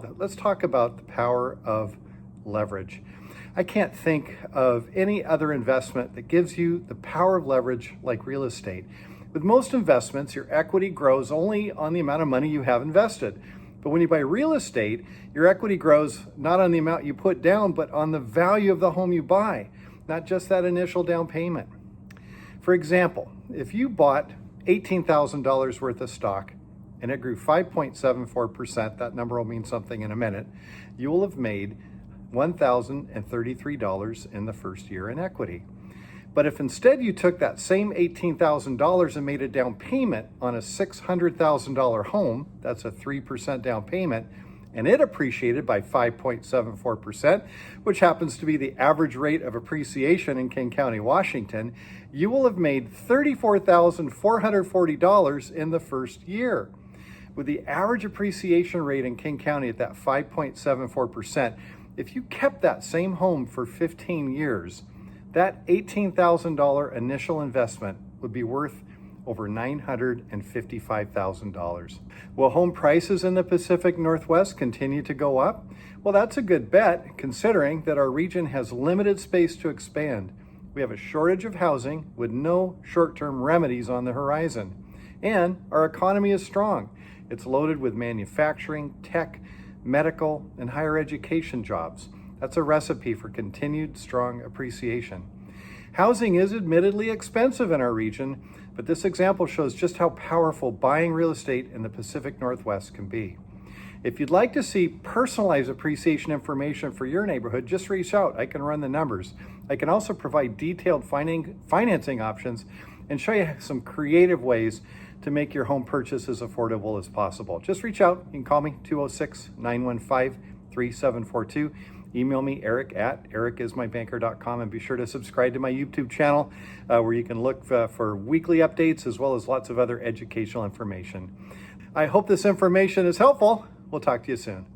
Let's talk about the power of leverage. I can't think of any other investment that gives you the power of leverage like real estate. With most investments, your equity grows only on the amount of money you have invested. But when you buy real estate, your equity grows not on the amount you put down, but on the value of the home you buy, not just that initial down payment. For example, if you bought $18,000 worth of stock and it grew 5.74%, that number will mean something in a minute, you will have made $1,033 in the first year in equity. But if instead you took that same $18,000 and made a down payment on a $600,000 home, that's a 3% down payment, and it appreciated by 5.74%, which happens to be the average rate of appreciation in King County, Washington, you will have made $34,440 in the first year. With the average appreciation rate in King County at that 5.74%, if you kept that same home for 15 years, that $18,000 initial investment would be worth over $955,000. Will home prices in the Pacific Northwest continue to go up? Well, that's a good bet, considering that our region has limited space to expand. We have a shortage of housing with no short-term remedies on the horizon. And our economy is strong. It's loaded with manufacturing, tech, medical, and higher education jobs. That's a recipe for continued strong appreciation. Housing is admittedly expensive in our region, but this example shows just how powerful buying real estate in the Pacific Northwest can be. If you'd like to see personalized appreciation information for your neighborhood, just reach out. I can run the numbers. I can also provide detailed financing options and show you some creative ways to make your home purchase as affordable as possible. Just reach out. You can call me 206-915-3742. Email me, eric@ericIsMyBanker.com, and be sure to subscribe to my YouTube channel where you can look for weekly updates as well as lots of other educational information. I hope this information is helpful. We'll talk to you soon.